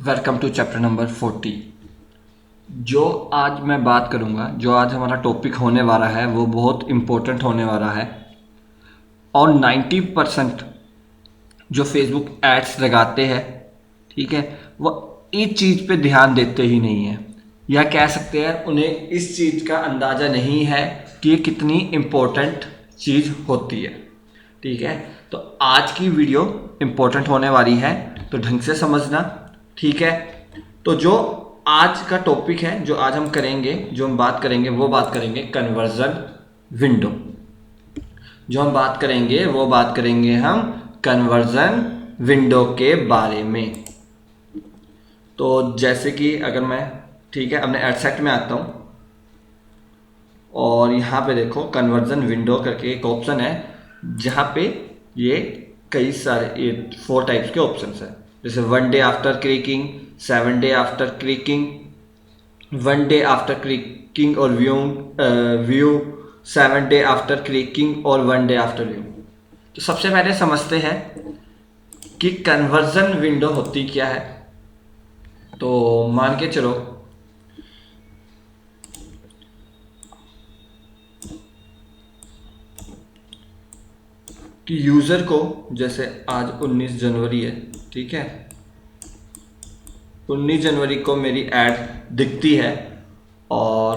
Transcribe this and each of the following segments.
Welcome to chapter number 40। जो आज मैं बात करूंगा, जो आज हमारा टॉपिक होने वाला है वो बहुत इम्पोर्टेंट होने वाला है। और 90% जो फेसबुक एड्स लगाते हैं, ठीक है, वो इस चीज़ पे ध्यान देते ही नहीं है, या कह सकते हैं उन्हें इस चीज़ का अंदाज़ा नहीं है कि ये कितनी इम्पोर्टेंट चीज़ होती है। ठीक है, तो आज की वीडियो इम्पोर्टेंट होने वाली है, तो ढंग से समझना। ठीक है, तो जो आज का टॉपिक है, जो आज हम करेंगे, जो हम बात करेंगे वो बात करेंगे कन्वर्जन विंडो। जो हम बात करेंगे वो बात करेंगे हम कन्वर्जन विंडो के बारे में। तो जैसे कि अगर मैं, ठीक है, अपने एडसेट में आता हूँ और यहाँ पे देखो कन्वर्जन विंडो करके एक ऑप्शन है, जहाँ पे ये कई सारे 4 टाइप्स के ऑप्शंस हैं। जैसे 1 day after clicking, 7 day after clicking, 1 day after clicking और व्यू, 7 डे आफ्टर क्लिकिंग और 1 डे आफ्टर व्यू। तो सबसे पहले समझते हैं कि कन्वर्जन विंडो होती क्या है। तो मान के चलो कि यूज़र को, जैसे आज 19 जनवरी है, ठीक है, 19 जनवरी को मेरी ऐड दिखती है और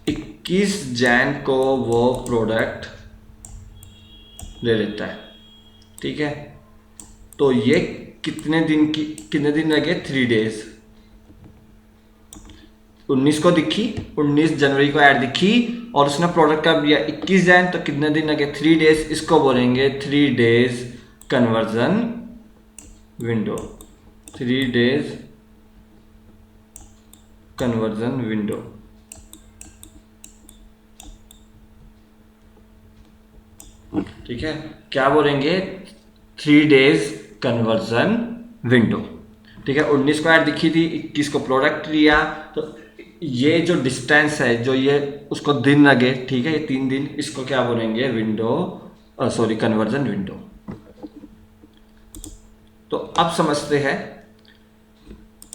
21 जैन को वो प्रोडक्ट ले लेता है। ठीक है, तो ये कितने दिन लगे? 3 डेज। 19 को दिखी, 19 जनवरी को ऐड दिखी और उसने प्रोडक्ट का दिया 21 जैन, तो कितने दिन लगे? 3 डेज। इसको बोलेंगे 3 days conversion window. 3 days conversion window. ठीक है, क्या बोलेंगे? 3 डेज कन्वर्जन विंडो। ठीक है, 19 को ऐड दिखी थी, 21 को प्रोडक्ट लिया, तो ये जो डिस्टेंस है, जो ये उसको दिन लगे, ठीक है, ये 3 दिन, इसको क्या बोलेंगे? Window, sorry, conversion window. तो अब समझते हैं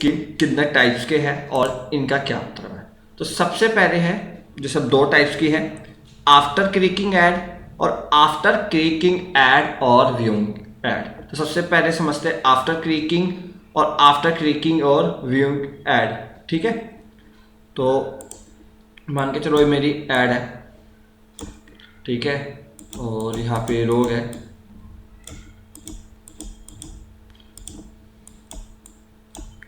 कि कितने टाइप्स के हैं और इनका क्या मतलब है। तो सबसे पहले है, जो सब 2 टाइप्स की है, आफ्टर क्लिकिंग ऐड और आफ्टर क्लिकिंग ऐड और व्यूइंग ऐड। तो सबसे पहले समझते हैं आफ्टर क्लिकिंग और आफ्टर क्लिकिंग और व्यूइंग ऐड। ठीक है, तो मान के चलो ये मेरी ऐड है, ठीक है, और यहाँ पे रोग है,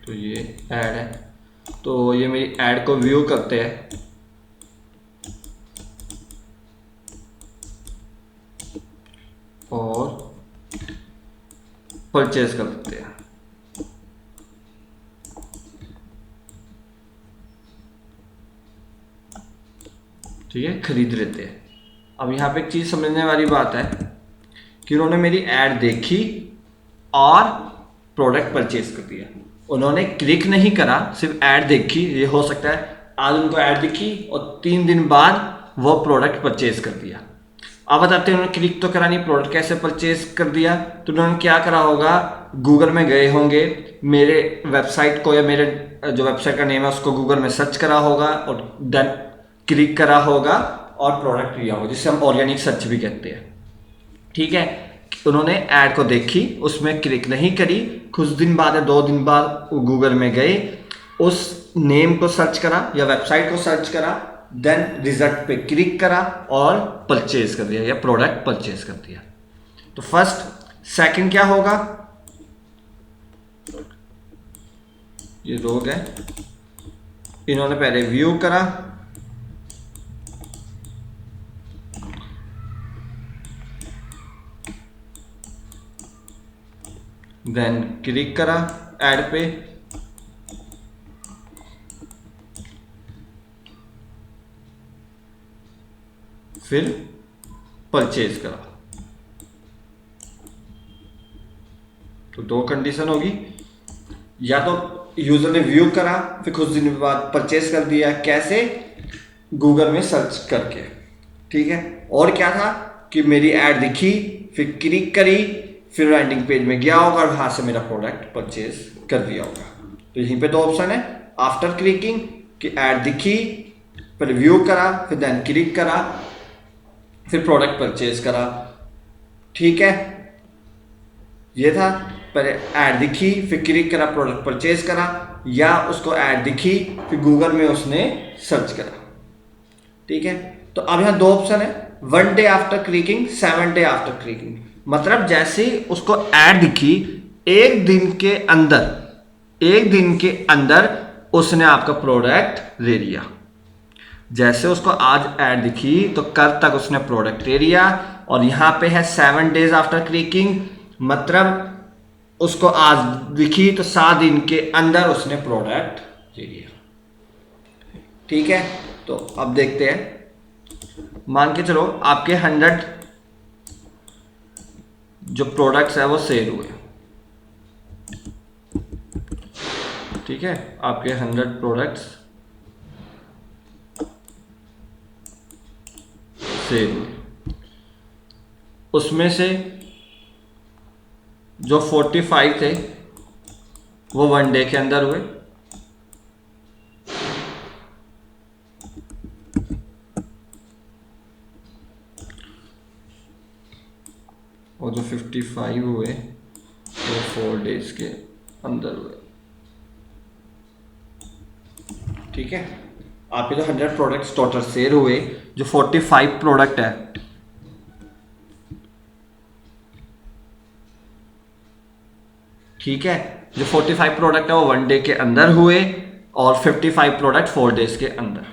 तो ये ऐड है, तो ये मेरी ऐड को व्यू करते हैं और परचेज कर देते हैं। ठीक है, खरीद लेते हैं। अब यहाँ पे एक चीज़ समझने वाली बात है कि उन्होंने मेरी ऐड देखी और प्रोडक्ट परचेज कर दिया। उन्होंने क्लिक नहीं करा, सिर्फ ऐड देखी। ये हो सकता है आज उनको ऐड दिखी और 3 दिन बाद वो प्रोडक्ट परचेज कर दिया। अब बताते हैं, उन्होंने क्लिक तो करा नहीं, प्रोडक्ट कैसे परचेज कर दिया? तो उन्होंने क्या करा होगा? गूगल में गए होंगे, मेरे वेबसाइट को या मेरे जो वेबसाइट का नेम है उसको गूगल में सर्च करा होगा और देन क्लिक करा होगा और प्रोडक्ट लिया होगा, जिसे हम ऑर्गेनिक सर्च भी कहते हैं। ठीक है, उन्होंने ऐड को देखी, उसमें क्लिक नहीं करी, कुछ दिन बाद या 2 दिन बाद गूगल में गए, उस नेम को सर्च करा या वेबसाइट को सर्च करा, देन रिजल्ट पे क्लिक करा और परचेज कर दिया या प्रोडक्ट परचेज कर दिया। तो फर्स्ट, सेकंड क्या होगा? ये रोग है, इन्होंने पहले व्यू करा, देन क्लिक करा ऐड पे, फिर परचेज करा। तो 2 कंडीशन होगी, या तो यूजर ने व्यू करा फिर कुछ दिन बाद परचेज कर दिया। कैसे? गूगल में सर्च करके। ठीक है, और क्या था कि मेरी ऐड दिखी, फिर क्लिक करी, फिर लैंडिंग पेज में गया होगा और वहाँ से मेरा प्रोडक्ट परचेज कर दिया होगा। तो यहीं पे दो ऑप्शन है, आफ्टर क्लिकिंग कि ऐड दिखी, फिर व्यू करा, फिर देन क्लिक करा, फिर प्रोडक्ट परचेज करा। ठीक है, ये था, पहले ऐड दिखी, फिर क्लिक करा, प्रोडक्ट परचेज करा, या उसको ऐड दिखी फिर गूगल में उसने सर्च करा। ठीक है, तो अब यहाँ दो ऑप्शन है, 1 day after clicking, 7 day after clicking. मतलब जैसे ही उसको ऐड दिखी, एक दिन के अंदर उसने आपका प्रोडक्ट ले लिया। जैसे उसको आज ऐड दिखी तो कल तक उसने प्रोडक्ट ले लिया। और यहाँ पे है 7 डेज आफ्टर क्लिकिंग, मतलब उसको आज दिखी तो 7 दिन के अंदर उसने प्रोडक्ट ले लिया। ठीक है, तो अब देखते हैं, मान के चलो आपके 100 जो प्रोडक्ट्स है वो सेल हुए। ठीक है, आपके 100 प्रोडक्ट्स सेल हुए, उसमें से जो 45 थे वो 1 डे के अंदर हुए, और जो 55 हुए वो 4 डेज के अंदर हुए। ठीक है, आपके जो 100 प्रोडक्ट्स टोटल सेल हुए, जो 45 प्रोडक्ट है ठीक है, जो 45 प्रोडक्ट है वो 1 डे के अंदर हुए और 55 प्रोडक्ट 4 डेज के अंदर।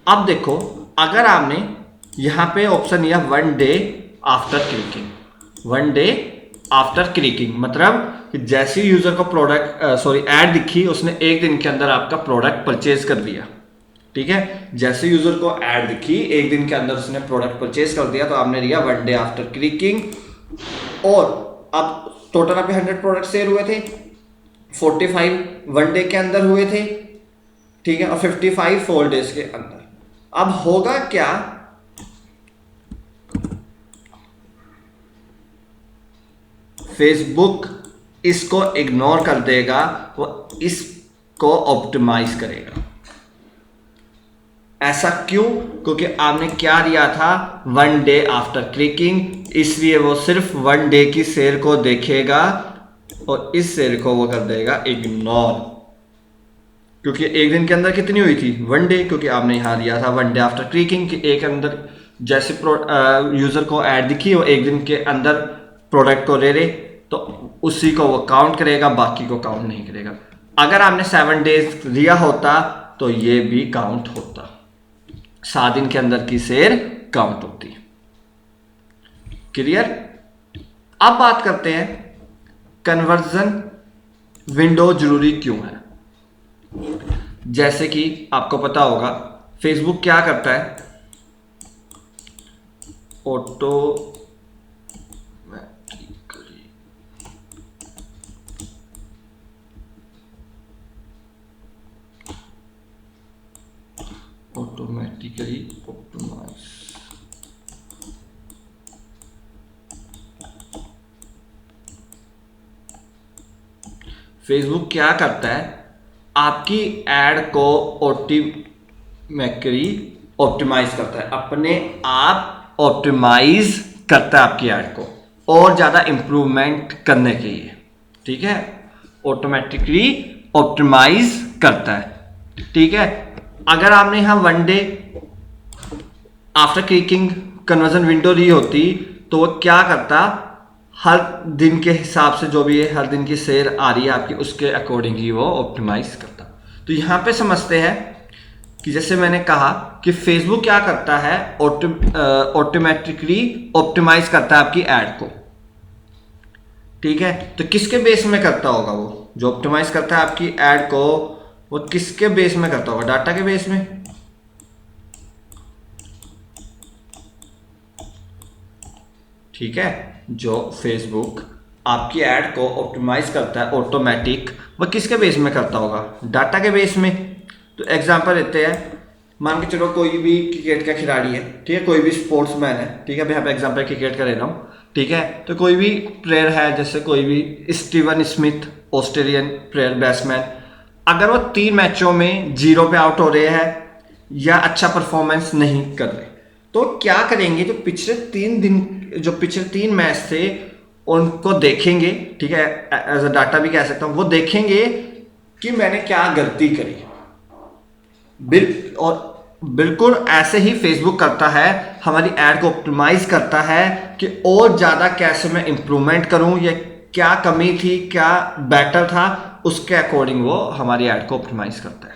अब देखो, अगर आपने यहां पे ऑप्शन लिया 1 day after clicking, 1 day after clicking मतलब कि जैसे ही यूजर को प्रोडक्ट ऐड दिखी, उसने एक दिन के अंदर आपका प्रोडक्ट परचेज कर दिया। ठीक है, जैसे यूजर को ऐड दिखी, एक दिन के अंदर उसने प्रोडक्ट परचेज कर दिया, तो आपने लिया 1 डे आफ्टर क्लिकिंग। और अब टोटल आपके 100 प्रोडक्ट सेल हुए थे, 45 1 डे के अंदर हुए थे। ठीक है, और 55 4 डेज के अंदर। अब होगा क्या, फेसबुक इसको इग्नोर कर देगा, वो इसको ऑप्टिमाइज करेगा। ऐसा क्यों? क्योंकि आपने क्या दिया था, 1 डे आफ्टर क्लिकिंग, इसलिए वो सिर्फ 1 डे की सेल को देखेगा और इस सेल को वो कर देगा इग्नोर। क्योंकि एक दिन के अंदर कितनी हुई थी, 1 डे, क्योंकि आपने यहां दिया था 1 डे आफ्टर क्लिकिंग कि एक अंदर जैसे यूजर को ऐड दिखी वो एक दिन के अंदर प्रोडक्ट को ले ले, तो उसी को वो काउंट करेगा, बाकी को काउंट नहीं करेगा। अगर आपने 7 डेज दिया होता तो ये भी काउंट होता, 7 दिन के अंदर की सेल काउंट होती। क्लियर? अब बात करते हैं कन्वर्जन विंडो जरूरी क्यों है। जैसे कि आपको पता होगा, फेसबुक क्या करता है, ऑटोमेटिकली ऑप्टिमाइज। फेसबुक क्या करता है, आपकी एड को ऑटोमेटिकली ऑप्टिमाइज करता है, अपने आप ऑप्टिमाइज करता है आपकी ऐड को और ज़्यादा इंप्रूवमेंट करने के लिए। ठीक है, ऑटोमेटिकली ऑप्टिमाइज करता है। ठीक है, अगर आपने यहाँ 1 day after clicking conversion window ली होती तो वो क्या करता, हर दिन के हिसाब से जो भी है, हर दिन की सेल आ रही है आपकी, उसके अकॉर्डिंग ही वो ऑप्टिमाइज करता। तो यहाँ पे समझते हैं कि जैसे मैंने कहा कि फेसबुक क्या करता है, ऑटोमेटिकली ऑप्टिमाइज करता है आपकी ऐड को। ठीक है, तो किसके बेस में करता होगा वो जो ऑप्टिमाइज करता है आपकी ऐड को, वो किसके बेस में करता होगा, डाटा के बेस में। ठीक है, जो फेसबुक आपकी ऐड को ऑप्टिमाइज करता है ऑटोमेटिक, वह किसके बेस में करता होगा, डाटा के बेस में। तो एग्जांपल लेते हैं, मान के चलो कोई भी क्रिकेट का खिलाड़ी है, ठीक है, कोई भी स्पोर्ट्समैन है, ठीक है, मैं यहाँ पे एग्जांपल क्रिकेट का ले रहा हूँ। ठीक है। तो कोई भी प्लेयर है, जैसे कोई भी Steven Smith Australian player batsman, अगर वो 3 मैचों में 0 पे आउट हो रहे हैं या अच्छा परफॉर्मेंस नहीं कर रहे, तो क्या करेंगे, जो पिछले 3 मैच थे उनको देखेंगे, ठीक है, एज अ डाटा भी कह सकता हूँ, वो देखेंगे कि मैंने क्या गलती करी। और बिल्कुल ऐसे ही फेसबुक करता है, हमारी ऐड को ऑप्टिमाइज करता है कि और ज़्यादा कैसे मैं इंप्रूवमेंट करूं, या क्या कमी थी, क्या बेटर था, उसके अकॉर्डिंग वो हमारी ऐड को ऑप्टिमाइज करता है।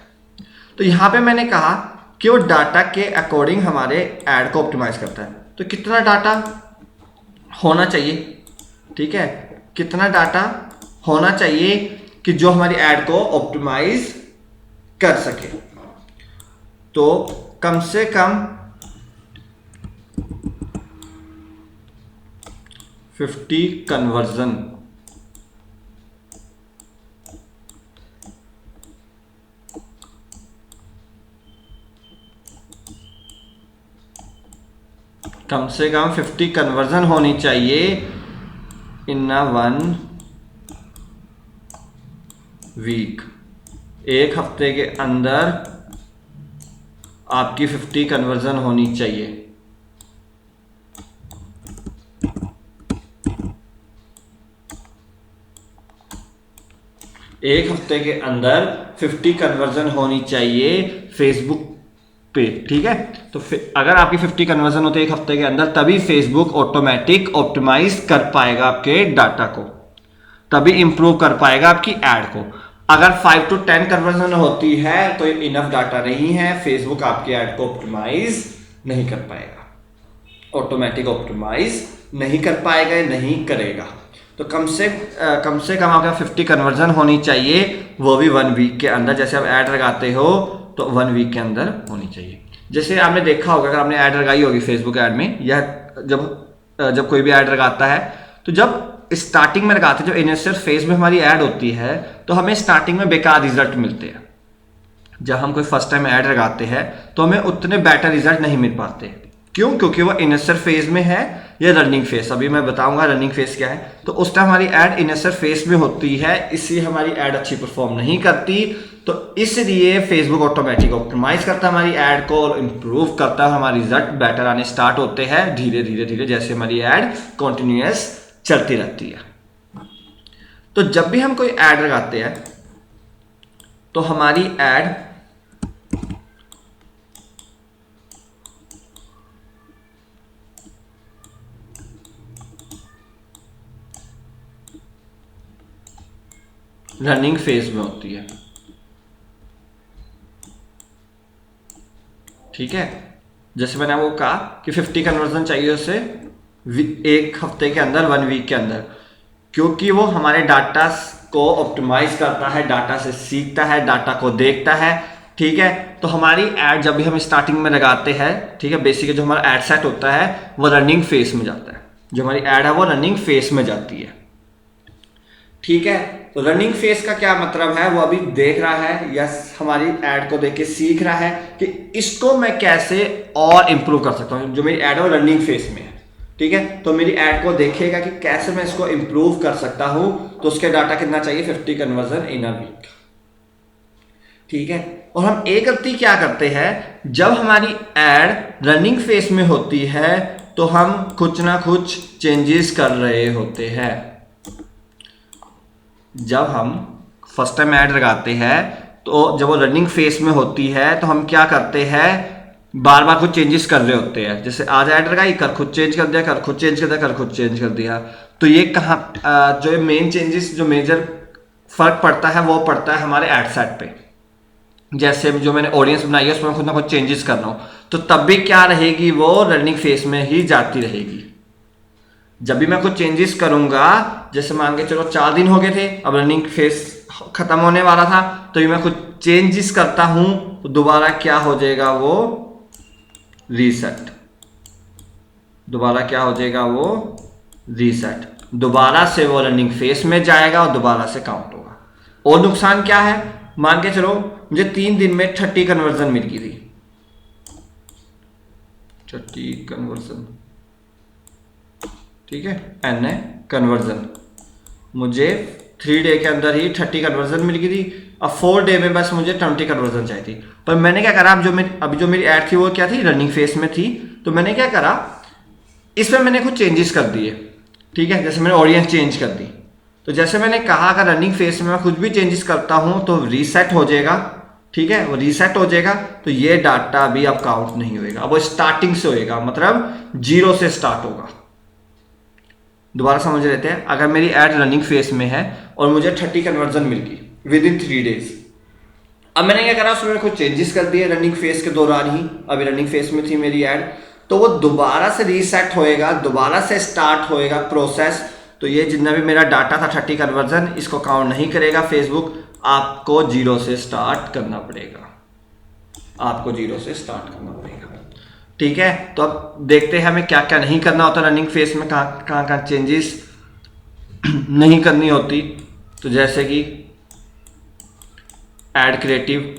तो यहाँ पे मैंने कहा कि वो डाटा के अकॉर्डिंग हमारे ऐड को ऑप्टिमाइज करता है। तो कितना डाटा होना चाहिए, ठीक है, कितना डाटा होना चाहिए कि जो हमारी ऐड को ऑप्टिमाइज कर सके। तो कम से कम 50 कन्वर्जन, कम से कम 50 कन्वर्जन होनी चाहिए इन 1 वीक। एक हफ्ते के अंदर आपकी 50 कन्वर्जन होनी चाहिए। एक हफ्ते के अंदर 50 कन्वर्जन होनी चाहिए फेसबुक पे, ठीक है। तो अगर आपकी 50 कन्वर्जन होते एक हफ्ते के अंदर, तभी फेसबुक ऑटोमेटिक ऑप्टिमाइज कर पाएगा आपके डाटा को, तभी इंप्रूव कर पाएगा आपकी ऐड को। अगर 5 to 10 कन्वर्जन होती है तो इनफ डाटा नहीं है, फेसबुक आपकी ऐड को ऑप्टिमाइज नहीं कर पाएगा, ऑटोमेटिक ऑप्टिमाइज नहीं कर पाएगा, नहीं करेगा। तो कम से कम आपका 50 कन्वर्जन होनी चाहिए, वो भी 1 वीक के अंदर। जैसे आप ऐड लगाते हो तो 1 वीक के अंदर होनी चाहिए। जैसे आपने देखा होगा, अगर आपने ऐड लगाई होगी फेसबुक ऐड में, या जब कोई भी ऐड लगाता है, तो जब स्टार्टिंग में लगाते हैं, जो इनिशियल फेज में हमारी ऐड होती है, तो हमें स्टार्टिंग में बेकार रिजल्ट मिलते हैं। जब हम कोई फर्स्ट टाइम ऐड लगाते हैं तो हमें उतने बेटर रिजल्ट नहीं मिल पाते। क्यों? क्योंकि वो इनिशियल फेज में है या रनिंग फेज। अभी मैं बताऊंगा रनिंग फेज क्या है। तो उस टाइम हमारी ऐड इनिशियल फेज में होती है, इसलिए हमारी ऐड अच्छी परफॉर्म नहीं करती। तो इसलिए फेसबुक ऑटोमेटिक ऑप्टिमाइज करता है हमारी ऐड को और इम्प्रूव करता है, हमारे रिजल्ट बेटर आने स्टार्ट होते हैं धीरे धीरे धीरे, जैसे हमारी ऐड कॉन्टिन्यूअस चलती रहती है। तो जब भी हम कोई ऐड लगाते हैं तो हमारी ऐड रनिंग फेज में होती है, ठीक है। जैसे मैंने वो कहा कि 50 कन्वर्जन चाहिए उसे एक हफ्ते के अंदर, 1 वीक के अंदर, क्योंकि वो हमारे डाटा को ऑप्टिमाइज करता है, डाटा से सीखता है, डाटा को देखता है, ठीक है। तो हमारी ऐड जब भी हम स्टार्टिंग में लगाते हैं, ठीक है, बेसिकली जो हमारा ऐड सेट होता है वो रनिंग फेज में जाता है, जो हमारी ऐड है वो रनिंग फेज में जाती है, ठीक है। तो रनिंग फेज का क्या मतलब है, वो अभी देख रहा है या हमारी ऐड को देख के सीख रहा है कि इसको मैं कैसे और इंप्रूव कर सकता हूँ। जो मेरी ऐड है वो रनिंग फेज में है, ठीक है। तो मेरी ऐड को देखेगा कि कैसे मैं इसको इंप्रूव कर सकता हूं। तो उसके डाटा कितना चाहिए, 50 कन्वर्जन इन अ वीक, ठीक है। और हम एक गलती क्या करते हैं, जब हमारी ऐड रनिंग फेज में होती है तो हम कुछ ना कुछ चेंजेस कर रहे होते हैं। जब हम फर्स्ट टाइम ऐड लगाते हैं तो जब वो रनिंग फेज में होती है तो हम क्या करते हैं, बार बार कुछ चेंजेस कर रहे होते हैं। जैसे आज ऐड लगाई, कर खुद चेंज कर दिया, कर खुद चेंज कर दिया, कर खुद चेंज कर दिया। तो ये कहाँ जो मेन चेंजेस, जो मेजर फर्क पड़ता है वो पड़ता है हमारे एड सेट पे। जैसे जो मैंने ऑडियंस बनाई है उसमें खुद ना कुछ चेंजेस कर रहा हूँ, तो तब भी क्या रहेगी, वो रनिंग फेज में ही जाती रहेगी। जब भी मैं कुछ चेंजेस करूंगा, जैसे मान के चलो 4 दिन हो गए थे, अब रनिंग फेज खत्म होने वाला था, तो भी मैं कुछ चेंजेस करता हूं तो दोबारा क्या हो जाएगा, वो रीसेट। दोबारा क्या हो जाएगा, वो रीसेट। दोबारा से वो रनिंग फेज में जाएगा और दोबारा से काउंट होगा। और नुकसान क्या है, मान के चलो मुझे 3 दिन में 30 कन्वर्जन मिल गई थी, 30 कन्वर्जन, ठीक है, NA कन्वर्जन। मुझे 3 डे के अंदर ही 30 कन्वर्जन मिल गई थी। अब 4 डे में बस मुझे 20 कन्वर्जन चाहिए थी। पर मैंने क्या करा, अभी जो मेरी ऐड थी वो क्या थी, रनिंग फेस में थी। तो मैंने क्या करा, इसमें मैंने कुछ चेंजेस कर दिए। ठीक है, जैसे मैंने ऑडियंस चेंज कर दी। तो जैसे मैंने कहा, अगर रनिंग फेस में मैं कुछ भी चेंजेस करता हूँ तो रीसेट हो जाएगा। ठीक है, वो रीसेट हो जाएगा तो ये डाटा भी अब काउंट नहीं होएगा, अब वो स्टार्टिंग से होएगा, मतलब 0 से स्टार्ट होगा। दोबारा समझ लेते हैं। अगर मेरी एड रनिंग फेस में है और मुझे 30 कन्वर्जन मिल गई विद इन 3 डेज, अब मैंने क्या करा, उसमें कुछ चेंजेस कर दिए रनिंग फेस के दौरान ही। अभी रनिंग फेस में थी मेरी एड, तो वो दोबारा से रीसेट होएगा, दोबारा से स्टार्ट होएगा प्रोसेस। तो ये जितना भी मेरा डाटा था 30 कन्वर्जन, इसको काउंट नहीं करेगा फेसबुक। आपको 0 से स्टार्ट करना पड़ेगा, आपको 0 से स्टार्ट करना पड़ेगा। ठीक है, तो अब देखते हैं हमें क्या क्या नहीं करना होता रनिंग फेस में, कहाँ चेंजेस नहीं करनी होती। तो जैसे कि ऐड क्रिएटिव,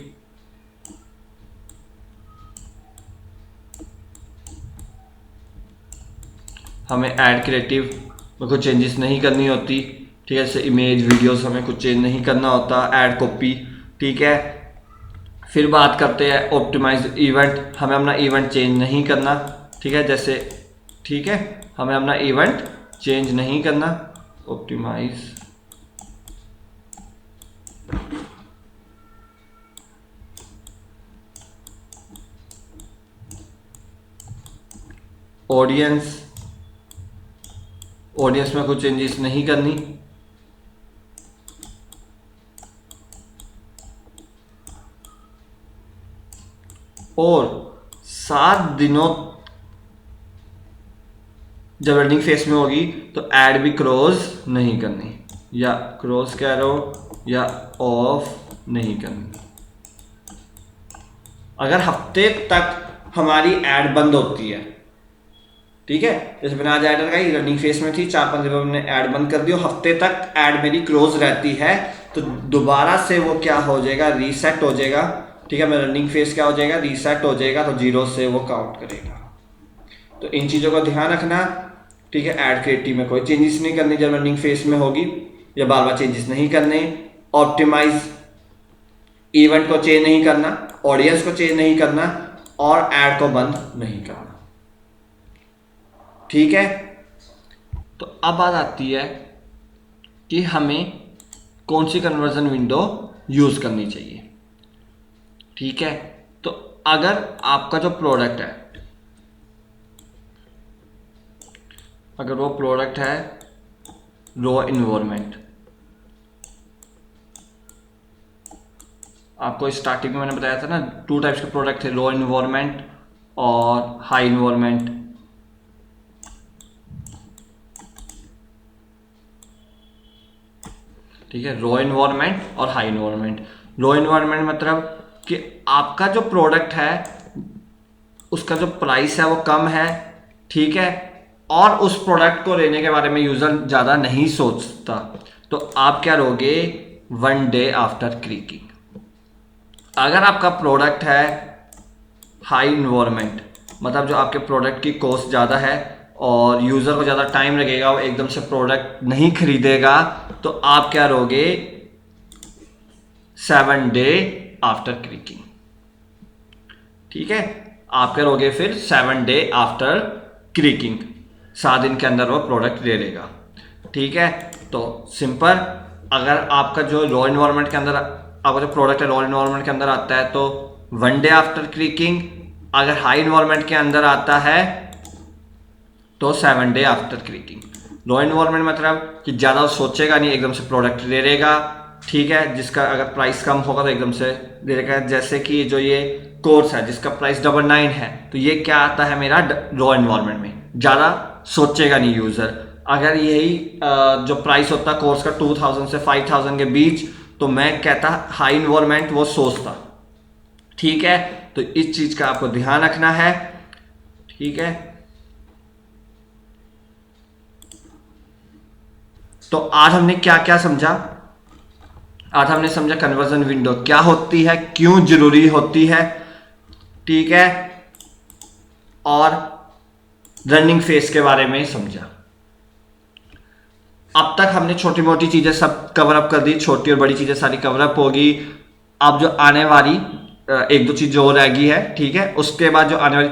हमें ऐड क्रिएटिव में कुछ चेंजेस नहीं करनी होती। ठीक है, जैसे इमेज वीडियोस हमें कुछ चेंज नहीं करना होता। ऐड कॉपी, ठीक है। फिर बात करते हैं ऑप्टिमाइज इवेंट, हमें अपना इवेंट चेंज नहीं करना। ठीक है, जैसे ठीक है, हमें अपना इवेंट चेंज नहीं करना। ऑप्टिमाइज ऑडियंस, ऑडियंस में कुछ चेंजेस नहीं करनी। और 7 दिनों जब रनिंग फेस में होगी तो ऐड भी क्रॉस नहीं करनी, या क्रॉस कैरो या ऑफ नहीं करनी। अगर हफ्ते तक हमारी ऐड बंद होती है, ठीक है, जैसे मैंने आज ऐड लगाई, रनिंग फेस में थी, 4-5 दिन मैंने ऐड बंद कर दी, हफ्ते तक ऐड मेरी क्लोज रहती है, तो दोबारा से वो क्या हो जाएगा, रीसेट हो जाएगा। ठीक है, मेरा रनिंग फेस क्या हो जाएगा, रीसेट हो जाएगा, तो 0 से वो काउंट करेगा। तो इन चीज़ों का ध्यान रखना। ठीक है, ऐड क्रिएटिव में कोई चेंजेस नहीं करनी जब रनिंग फेस में होगी, या बार बार चेंजेस नहीं करने। ऑप्टिमाइज इवेंट को चेंज नहीं करना, ऑडियंस को चेंज नहीं करना, और ऐड को बंद नहीं करना। ठीक है, तो अब बात आती है कि हमें कौन सी कन्वर्जन विंडो यूज करनी चाहिए। ठीक है, तो अगर आपका जो प्रोडक्ट है, अगर वो प्रोडक्ट है रो इन्वायरमेंट, आपको स्टार्टिंग में मैंने बताया था ना, 2 टाइप्स के प्रोडक्ट थे, रो इन्वायरमेंट और हाई इन्वायरमेंट। ठीक है, रो इन्वायरमेंट और हाई इन्वायरमेंट। लो इन्वायरमेंट मतलब कि आपका जो प्रोडक्ट है उसका जो प्राइस है वो कम है, ठीक है, और उस प्रोडक्ट को लेने के बारे में यूजर ज़्यादा नहीं सोचता, तो आप क्या लोगे, 1 डे आफ्टर क्लिकिंग। अगर आपका प्रोडक्ट है हाई इन्वायरमेंट, मतलब जो आपके प्रोडक्ट की कॉस्ट ज़्यादा है और यूज़र को ज़्यादा टाइम लगेगा, वो एकदम से प्रोडक्ट नहीं खरीदेगा, तो आप क्या लोगे, 7 डे आफ्टर क्लिकिंग। ठीक है, आप क्या लोगे फिर 7 डे आफ्टर क्लिकिंग, 7 दिन के अंदर वो प्रोडक्ट ले लेगा। ठीक है, तो सिंपल, अगर आपका जो लो इन्वायरमेंट के अंदर आपका जो प्रोडक्ट है लो इन्वायरमेंट के अंदर आता है तो 1 डे आफ्टर क्लिकिंग, अगर हाई इन्वायरमेंट के अंदर आता है तो 7 डे आफ्टर क्लिकिंग। लो इन्वायरमेंट मतलब कि ज़्यादा सोचेगा नहीं, एकदम से प्रोडक्ट ले लेगा। ठीक है, जिसका अगर प्राइस कम होगा तो एकदम से ले लेगा, जैसे कि जो ये कोर्स है जिसका प्राइस 99 है, तो ये क्या आता है मेरा लो इन्वायरमेंट में, ज़्यादा सोचेगा नहीं यूज़र। अगर यही जो प्राइस होता कोर्स का 2000 से 5000 के बीच, तो मैं कहता हाई इन्वायरमेंट वो सोचता। ठीक है, तो इस चीज़ का आपको ध्यान रखना है। ठीक है, तो आज हमने क्या क्या समझा, आज हमने समझा कन्वर्जन विंडो क्या होती है, क्यों जरूरी होती है, ठीक है, और रनिंग फेस के बारे में समझा। अब तक हमने छोटी मोटी चीज़ें सब कवर अप कर दी, छोटी और बड़ी चीज़ें सारी कवर अप होगी। अब जो आने वाली एक दो चीज़ जो और रह गई है, ठीक है, उसके बाद जो आने वाली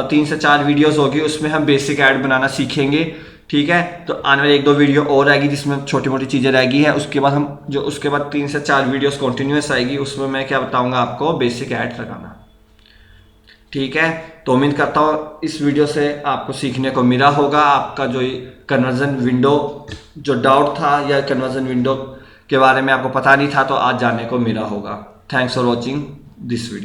3 से 4 वीडियोस होगी उसमें हम बेसिक ऐड बनाना सीखेंगे, ठीक है। तो आने वाली एक दो वीडियो और रहेगी जिसमें छोटी मोटी चीज़ें रह गई है। उसके बाद हम जो उसके बाद 3 से 4 वीडियोस कंटिन्यूस आएगी, उसमें मैं क्या बताऊंगा आपको, बेसिक ऐड लगाना, ठीक है। तो उम्मीद करता हूँ इस वीडियो से आपको सीखने को मिला होगा। आपका जो कन्वर्जन विंडो जो डाउट था या कन्वर्जन विंडो के बारे में आपको पता नहीं था, तो आज जानने को मिला होगा। Thanks for watching this video.